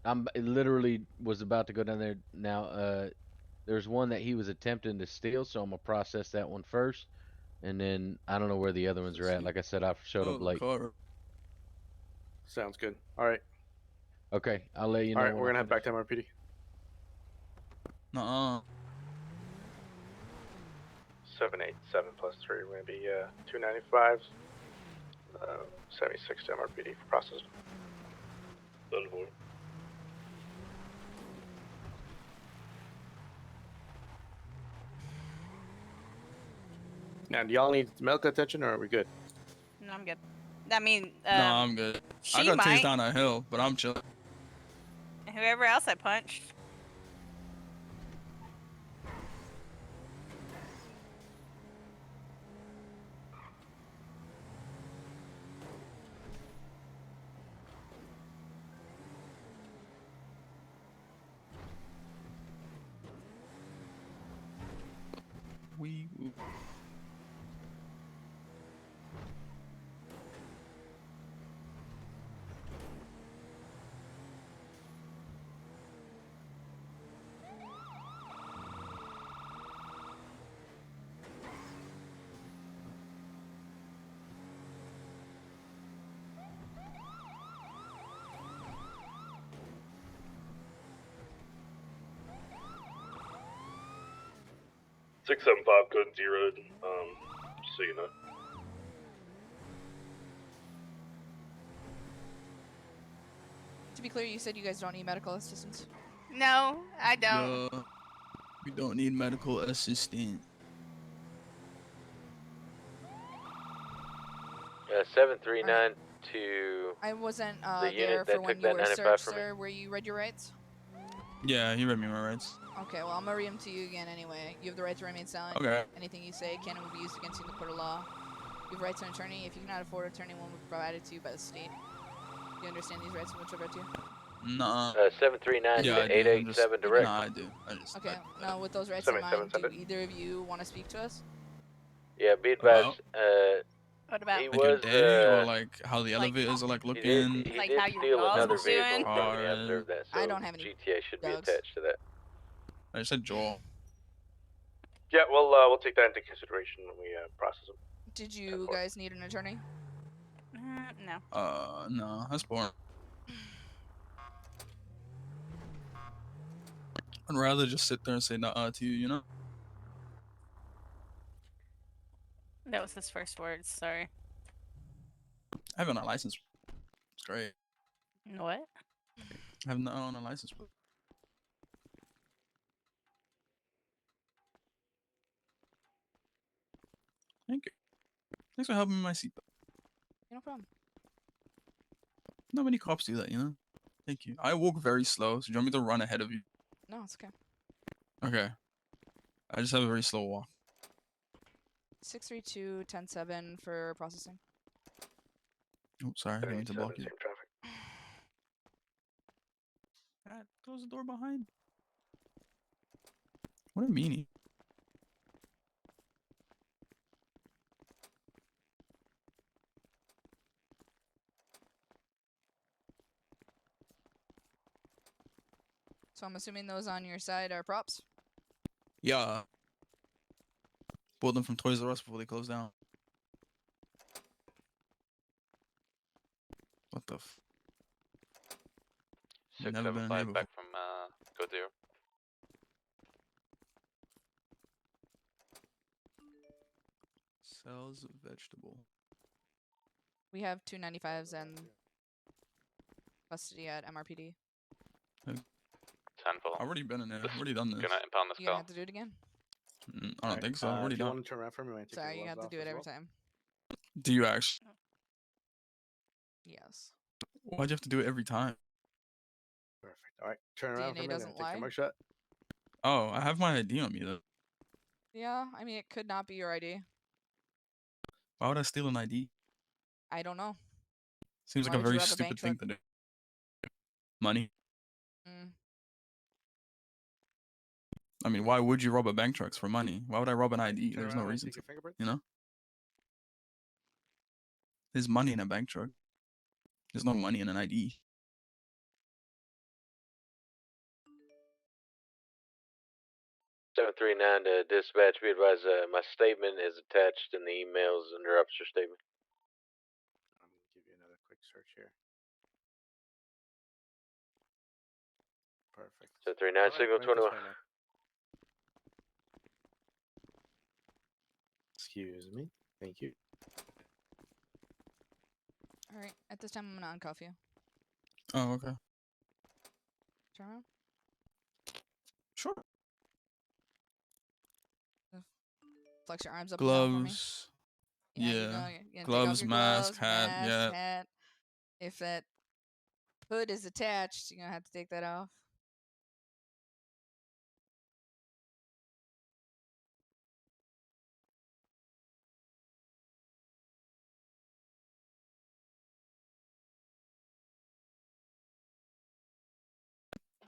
I literally was about to go down there now. There's one that he was attempting to steal, so I'm gonna process that one first, and then I don't know where the other ones are Let's at. see. Like I said, I showed up Oh, the late. car. Sounds good. All right. Okay, I'll let you All know right, when we're I gonna head finish. back to MRPD. Nuh-uh. 787 plus 3. We're gonna be 295. 76 to MRPD for processing. Done for. Now, do y'all need medical attention or are we good? No, I'm good. I mean, No, I'm good. I she got tased might. down a hill, but I'm chill. Whoever else I punched. We. 675 code 0. Just so you know. To be clear, you said you guys don't need medical assistance. No, I don't. Yeah, we don't need medical assistance. 739 to I wasn't the there unit for that when took you that were 95 searched, from me. sir. Where you read your rights? Yeah, he read me my rights. Okay, well, I'm gonna read them to you again anyway. You have the right to remain silent. Okay. Anything you say can and will be used against you in the court of law. You have right to an attorney. If you cannot afford an attorney, one will be provided to you by the state. Do you understand these rights which I've read to you? Nah. 739 Yeah, to I do. 887 direct. Nah, I do. Okay, now with those rights in 77, mind, send do it. either of you want to speak to us? Yeah, be About? advised. What about? He Like your was day, or like how the Like- elevators are like he looking. did Like did how your steal dog another was vehicle doing? from me. I Car. observed that, so I don't have any GTA should be dogs. attached to that. I said Joel. Yeah, we'll take that into consideration when we process them. Did you 10-4. guys need an attorney? No. No, that's boring. I'd rather just sit there and say nah to you, you know? That was his first words. Sorry. Having a license is great. What? Having a license. Thank you. Thanks for helping me with my seatbelt. No problem. Not many cops do that, you know? Thank you. I walk very slow, so do you want me to run ahead of you? No, it's okay. Okay. I just have a very slow walk. 632-107 for processing. Oh, sorry, I didn't mean to block you. Same traffic. God, close the door behind. What a meanie. So I'm assuming those on your side are props? Yeah. Bought them from Toys R Us before they closed down. What the f... Never been in here 675 before. back from code 0. Sells vegetable. We have 295s and custody at MRPD. 10 I've already been in there. I've already done this. Gonna impound this You gonna call. have to do it again? I don't think so. I've already if you done. want to turn around for me, I take Sorry, your you have gloves to do off it as every well. time. Do you actually? Yes. Why'd you have to do it every time? Perfect. All right, turn around DNA for me. doesn't Take your lie. mugshot. Oh, I have my ID on me though. Yeah, I mean, it could not be your ID. Why would I steal an ID? I don't know. Seems Why like a would you very rob a stupid bank thing truck? to do. Money. Mm. I mean, why would you rob a bank trucks for money? Why would I rob an ID? Turn There's no around and reason take to. your fingerprints. You know? There's money in a bank truck. There's no money in an ID. 739 to dispatch. Be advised, my statement is attached in the emails under officer statement. I'm gonna give you another quick search here. Perfect. 739, Alright, signal right this 21. way, man. Excuse me. Thank you. All right. At this time, I'm gonna uncuff you. Oh, okay. Turn around. Sure. Flex your arms up and down for me. Gloves. Yeah. Yeah. You're gonna take off Gloves, your mask, gloves, hat, mask, yeah. hat. If that hood is attached, you're gonna have to take that off.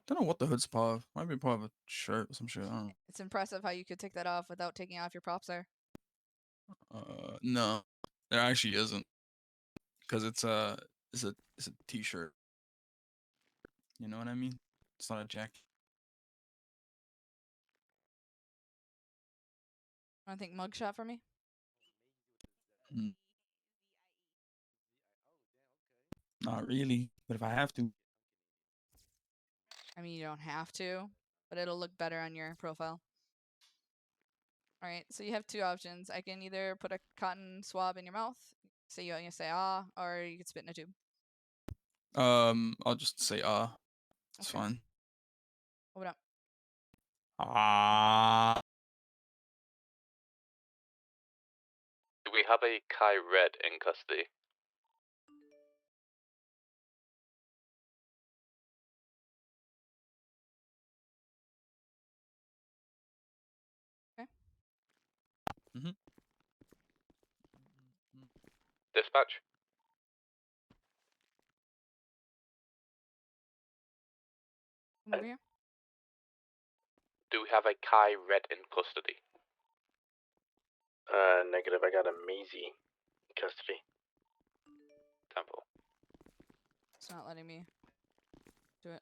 Don't know what the hood's part of. Might be part of a shirt or some shit. I don't It's impressive how you could take that off without taking off your props there. know. No, there actually isn't, because it's a t-shirt. You know what I mean? It's not a jacket. Wanna think mugshot for me? Mm. Not really, but if I have to. I mean, you don't have to, but it'll look better on your profile. All right, so you have two options. I can either put a cotton swab in your mouth, say you say ah, or you can spit in a tube. I'll just say it's Okay. fine. Open up. Ah. Do we have a Kai Red in custody? Okay. Dispatch. Come over here. Do we have a Kai Red in custody? Negative. I got a mazie in custody. Temple. It's not letting me do it.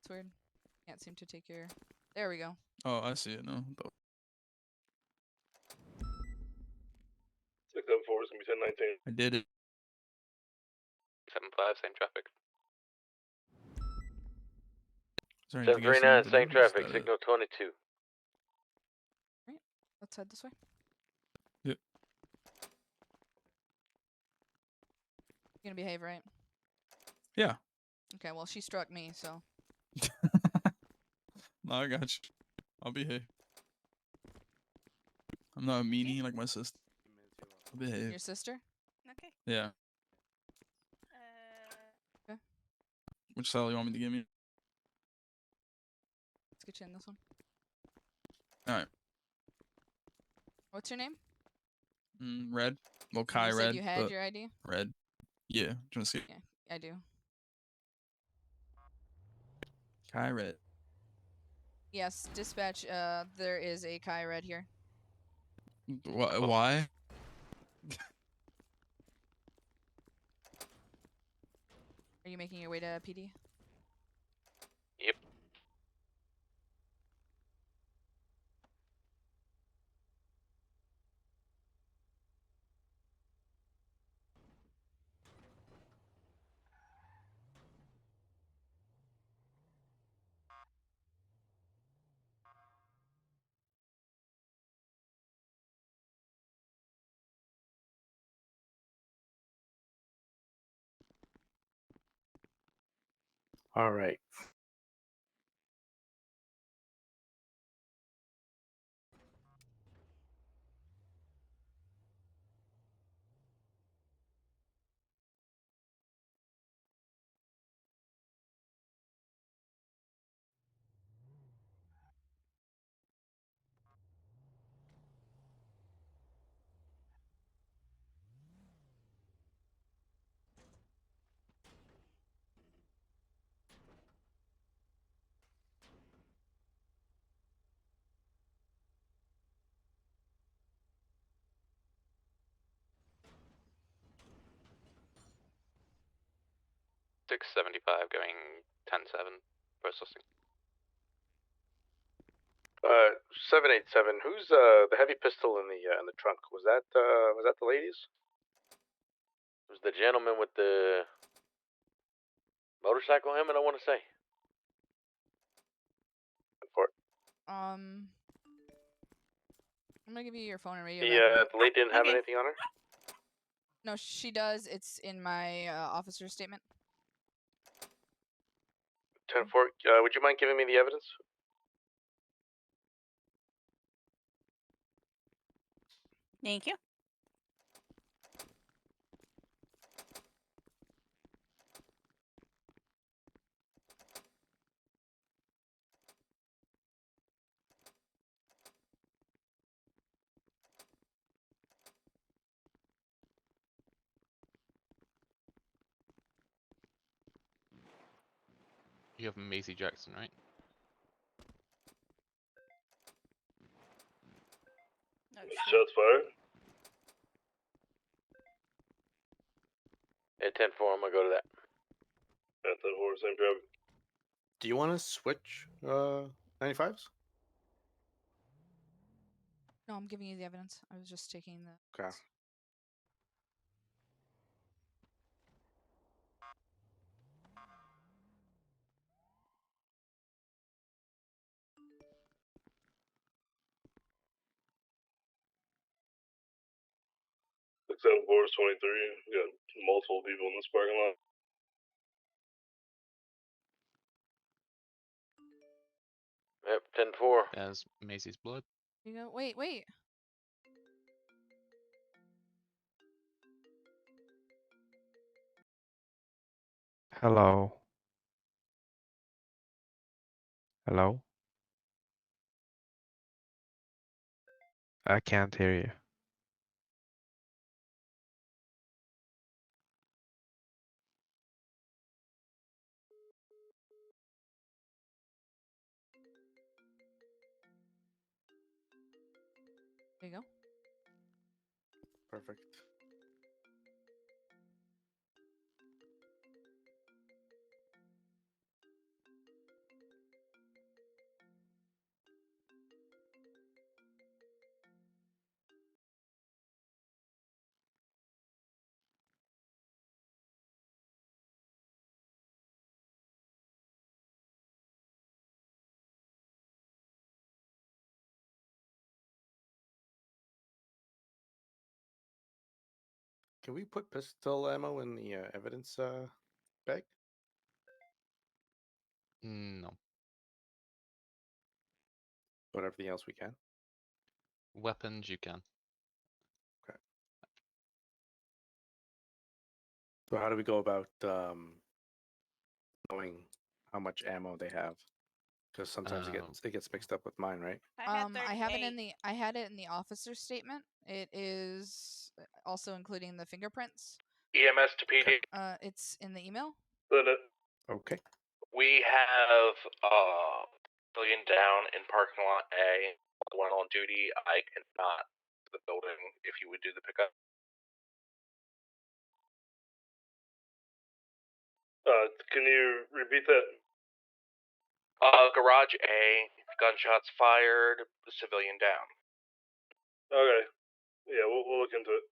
It's weird. Can't seem to take your. There we go. Oh, I see it now. 674 is gonna be 1019. I did it. 75, same traffic. Is there anything else you 739, need to same do? Or is traffic, that it? signal 22. Let's head this way. Yep. You're gonna behave, right? Yeah. Okay. Well, she struck me, so. No, I got you. I'll behave. I'm not a meanie like my sister. I'll behave. Your sister? Okay. Yeah. Which cell you want me to give me? Let's get you in this one. Alright. What's your name? Red. Well, And Kai you Red. said you had but your ID? Red. Yeah. Do you want to see it? Yeah, I do. Kai Red. Yes, dispatch. There is a Kai Red here. Why? Are you making your way to PD? Yep. All right. 675 going 10-7 processing. 787. Who's the heavy pistol in the trunk? Was that the ladies? It was the gentleman with the motorcycle helmet, I want to say. For I'm gonna give you your phone and radio. back. the lady didn't have Okay. anything on her. No, she does. It's in my officer statement. 10-4. Would you mind giving me the evidence? Thank you. You have Mazie Jackson, right? Oh, shit. Shots fired. At 10-4, I'm gonna go to that. At 10-4, same job. Do you want to switch 95s? No, I'm giving you the evidence. I was just taking the. Okay. Six 7-4 is 23. We got multiple people in this parking lot. Yep, 10-4. There's Mazie's blood. You go. Wait, wait. Hello. Hello? I can't hear you. There you go. Perfect. Can we put pistol ammo in the evidence bag? No. But everything else we can. Weapons, you can. So how do we go about knowing how much ammo they have? Because sometimes it gets mixed up with mine, right? I had I have it in 38. the. I had it in the officer statement. It is also including the fingerprints. EMS to PD. It's in the email. Okay. We have civilian down in parking lot A. The one on duty. I cannot the building if you would do the pickup. Can you repeat that? Garage A. Gunshots fired. Civilian down. Okay. Yeah, we'll look into it.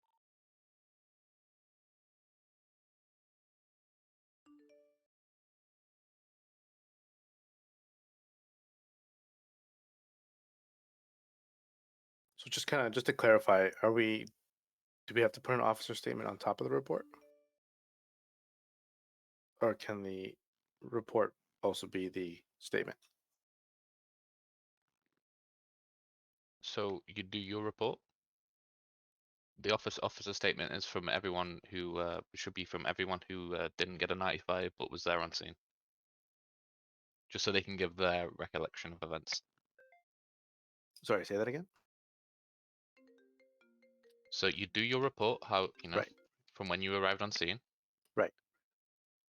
So just to clarify, do we have to put an officer statement on top of the report? Or can the report also be the statement? So you do your report. The officer statement is from everyone who should be from everyone who didn't get a 95 but was there on scene. Just so they can give their recollection of events. Sorry, say that again? So you do your report, how Right. from when you arrived on scene. Right.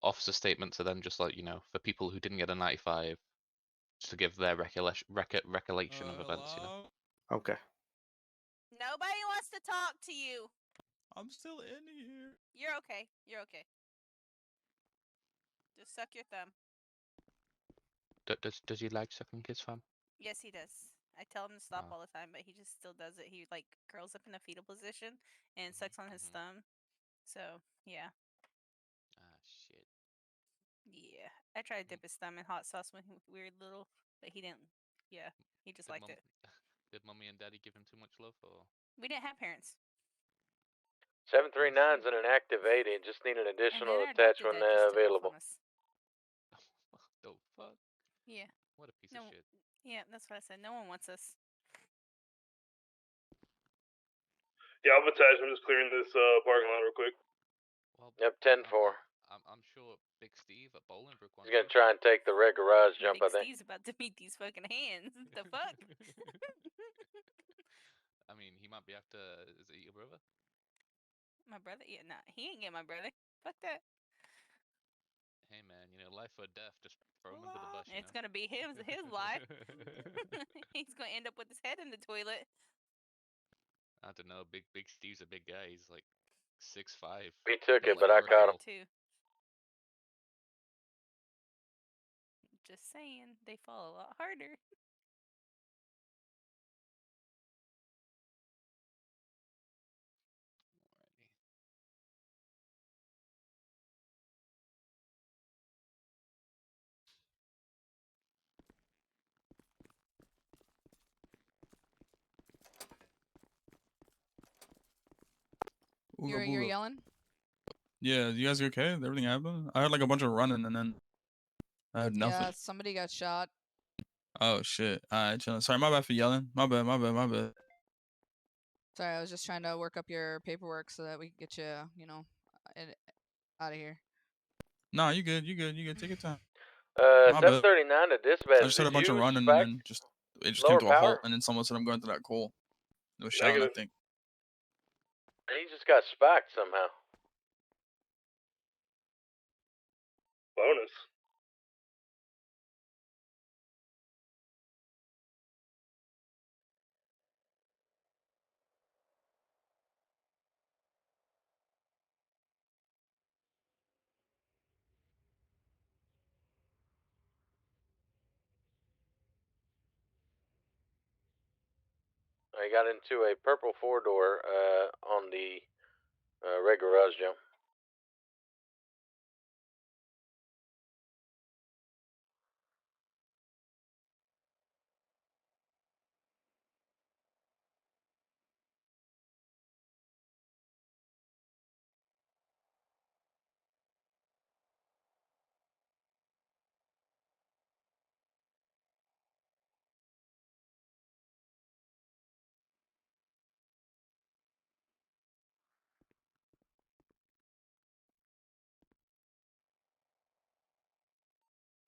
Officer statements are then just like for people who didn't get a 95, just to give their recollection of events. Okay. Nobody wants to talk to you. I'm still in here. You're okay. You're okay. Just suck your thumb. Does he like sucking kids, fam? Yes, he does. I tell him to stop Oh. all the time, but he just still does it. He like curls up in a fetal position and sucks on his thumb. So yeah, Ah, shit. yeah. I tried to dip his thumb in hot sauce when he was weird little, but he didn't. Yeah, he just liked it. Did mommy and daddy give him too much love, or? We didn't have parents. 739's in an active 80 and just need an And additional then our adopted attachment dad just took off on available. us. What the fuck? Yeah. What a piece No. of shit. Yeah, that's what I said. No one wants us. Yeah, I'm attached. I'm just clearing this parking lot real quick. Well, Yep, 10-4. I'm sure Big Steve at Bolingbrook wants He's gonna you. try and take the red garage jump, Big I think. Steve's about to meet these fucking hands. The fuck? I mean, he might be after. Is it your brother? My brother? Yeah, nah, he ain't get my brother. Fuck that. Hey man, you know, life or death, just throw him under the bus. It's gonna be his life. He's gonna end up with his head in the toilet. I don't know. Big Steve's a big guy. He's like 6'5". He took built it, but like I a caught him. Too. Just saying, they fall a lot harder. Alrighty. You're yelling? Yeah, you guys okay? Everything happened? I heard like a bunch of running and then I heard nothing. Yeah, somebody got shot. Oh shit. Alright, chilling. Sorry, my bad for yelling. My bad. Sorry, I was just trying to work up your paperwork so that we can get you, you know, out of here. Nah, you good. Take your time. 739 to dispatch. I just heard a Did bunch of you running and spec then it just came lower to a halt power? and then someone said I'm going through that coal. It was shouting, I Negative. think. He just got spiked somehow. Bonus. I got into a purple 4-door on the red garage jump.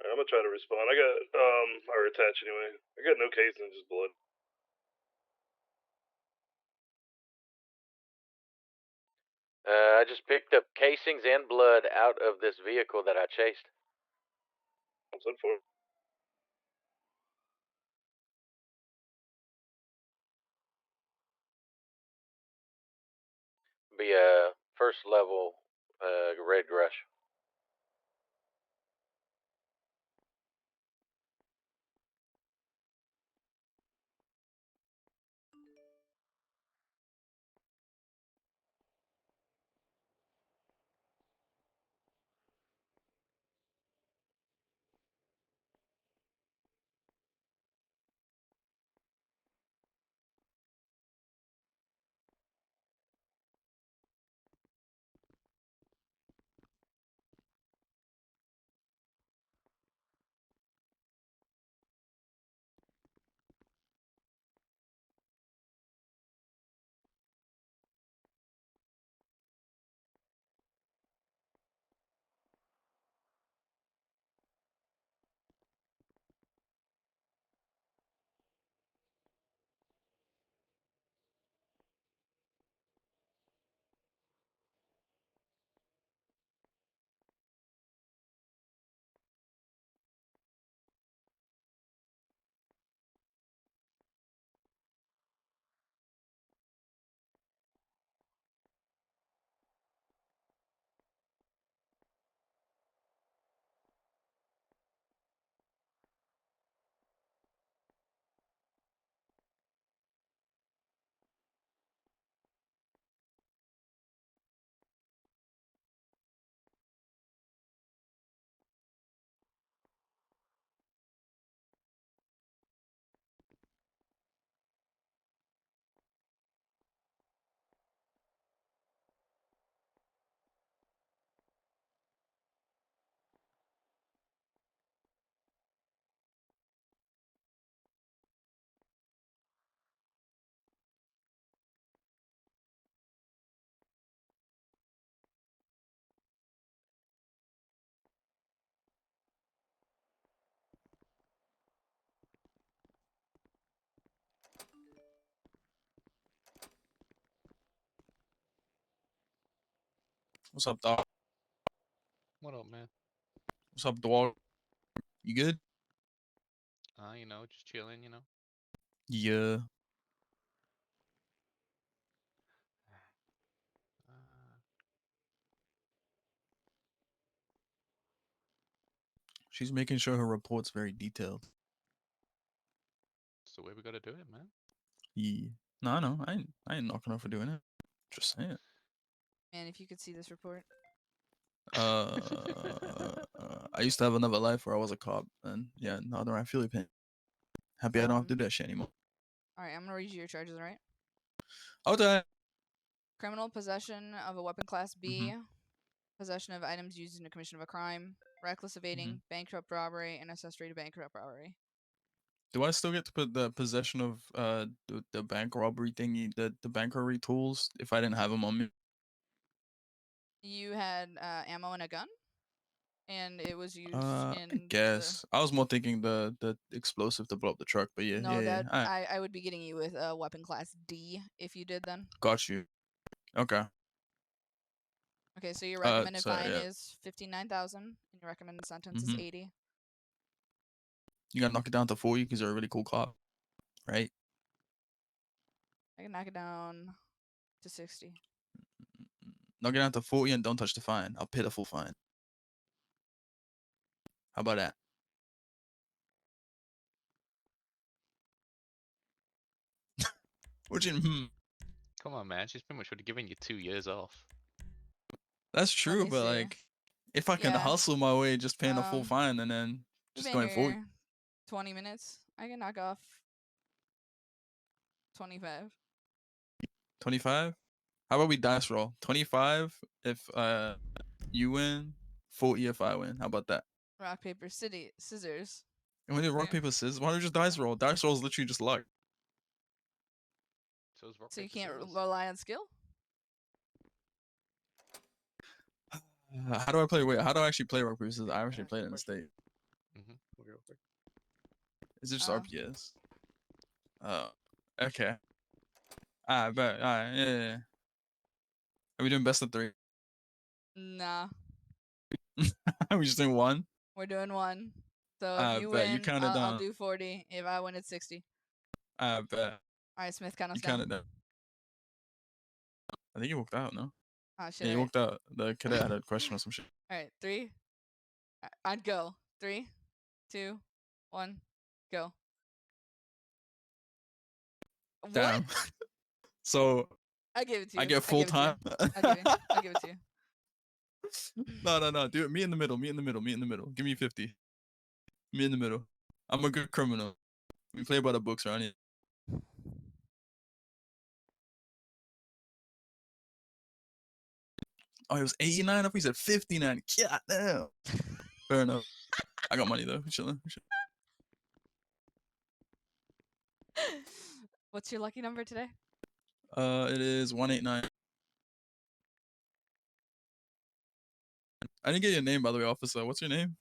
Alright, I'm gonna try to respond. I got or attach anyway. I got no casing, just blood. I just picked up casings and blood out of this vehicle that I chased. I'm set for it. Be a first level red garage. What's up, dog? What up, man? What's up, dog? You good? You know, just chilling, you know. Yeah. She's making sure her report's very detailed. It's the way we gotta do it, man. Yeah. No, I know. I ain't knocking her for doing it. Just saying. Man, if you could see this report. I used to have another life where I was a cop, and yeah, no, I feel your pain. Happy I don't have to do that shit anymore. Alright, I'm gonna read you your charges, alright? Okay. Criminal possession of a weapon class B, possession of items used in the commission of a crime, reckless evading, bankrupt robbery, and accessory to bankrupt robbery. Do I still get to put the possession of the bank robbery thingy, the bank robbery tools, if I didn't have them on me? You had ammo and a gun, and it was used I in guess I was more thinking the explosive to blow up the truck, but yeah, No, yeah. I would be getting you with a weapon class D if you did then. Got you. Okay. Okay, so your recommended so, fine yeah. is 59,000, and your recommended sentence is 80. You gotta knock it down to 40 because you're a really cool cop, right? I can knock it down to 60. Knock it down to 40 and don't touch the fine. I'll pay the full fine. How about that? What you? Come on, man. She's pretty much would have given you 2 years off. That's true, me but see. like, if I can Yeah. hustle my way, just paying a full fine and then We've just been going forward. here 20 minutes. I can knock off 25. 25? How about we dice roll? 25 if you win, 40 if I win. How about that? Rock, paper, scissors. And we do rock, paper, scissors. Why don't we just dice roll? Dice roll is literally just luck. So is rock, So you paper, can't scissors. rely on skill? How do I play? Wait, how do I actually play rock, paper, scissors? I actually played it in the state. Is it just RPS? Oh, okay. I bet. Alright, yeah. Are we doing best of 3? Nah. Are we just doing 1? We're doing 1. So I if you bet. You win, counted I'll down. do 40. If I win, it's 60. I bet. Alright, Smith, count us You down. counted down. I think he walked out, no? Oh, shit, Yeah, he alright. walked out. The cadet had a question or some shit. Alright, 3. I'd go. 3, 2, 1, go. Damn. What? So I give it to you. I get full time. I'll give it to you. No. Do it. Me in the middle. Give me 50. Me in the middle. I'm a good criminal. We play by the books around here. Oh, it was 89. I thought he said 59. God damn. Fair enough. I got money though. We're chilling. What's your lucky number today? It is 189. I didn't get your name, by the way, officer. What's your name?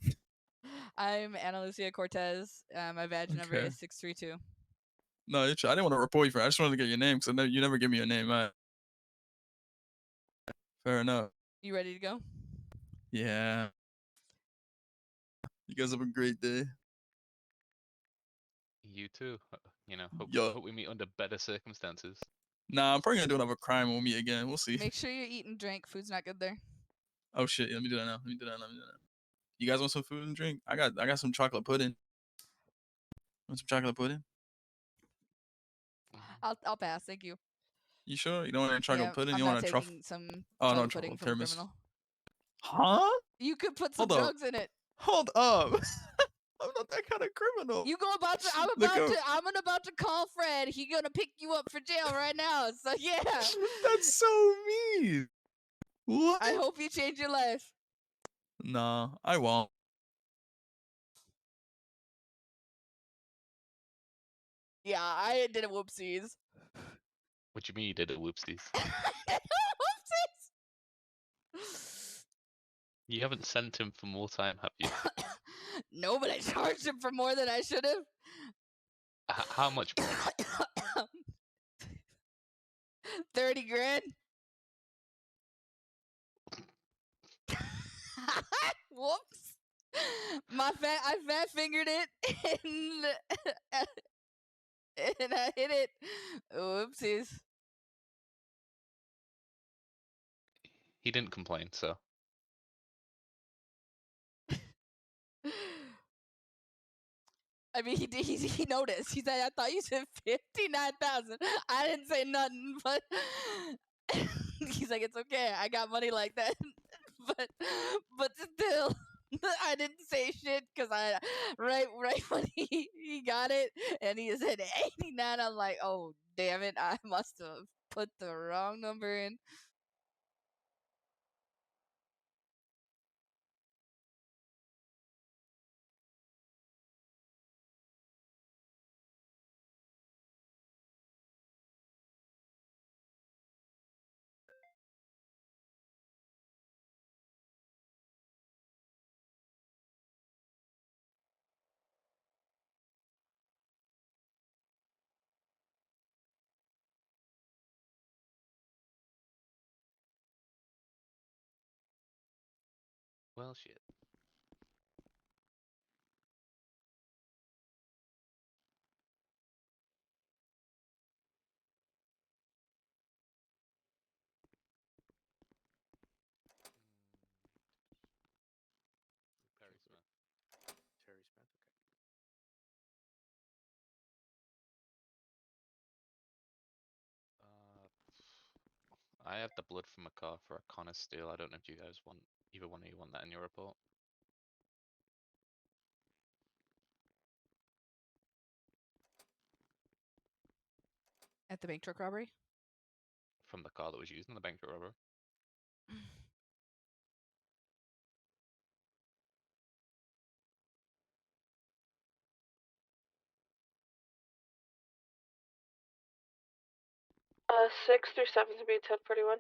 I'm Ana Cortez. My badge number Okay. is 632. No, I didn't want to report you for it. I just wanted to get your name because you never give me your name. Fair enough. You ready to go? Yeah. You guys have a great day. You too. You know, Yo. hope we meet under better circumstances. Nah, I'm probably gonna do another crime when we meet again. We'll see. Make sure you eat and drink. Food's not good there. Oh shit, let me do that now. You guys want some food and drink? I got some chocolate pudding. Want some chocolate pudding? I'll pass. Thank you. You sure? You don't want any chocolate pudding? I'm You not want a truffle? taking some Oh no, chocolate pudding truffle from a tiramisu. criminal. Huh? You could put some Hold up. drugs in it. Hold up. I'm not that kind of criminal. You go about to. I'm about to call Fred. He gonna pick you up for jail right now. So yeah. That's so mean. What? I hope you change your life. No, I won't. Yeah, I did a whoopsies. What you mean you did it, whoopsies? Whoopsies. You haven't sent him for more time, have you? No, but I charged him for more than I should have. How much more? 30 grand. Whoops. I fat fingered it and I hit it. Oopsies. He didn't complain, so. I mean, he noticed. He said, "I thought you said 59,000." I didn't say nothing, but he's like, "It's okay. I got money like that." but still, I didn't say shit because I right when he got it and he said 89. I'm like, "Oh damn it! I must have put the wrong number in." Well, shit. Perry Smith. Terry Smith. Okay. I have the blood from a car for a Connor Steele. I don't know if you guys want, either one of you want that in your report. At the bank truck robbery. From the car that was used in the bank robbery. 6 through 7 to be 1041.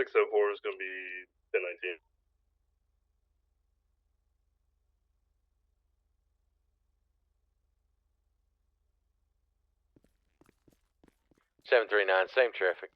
Six oh four is going to be 1019. Seven 3 9, same traffic.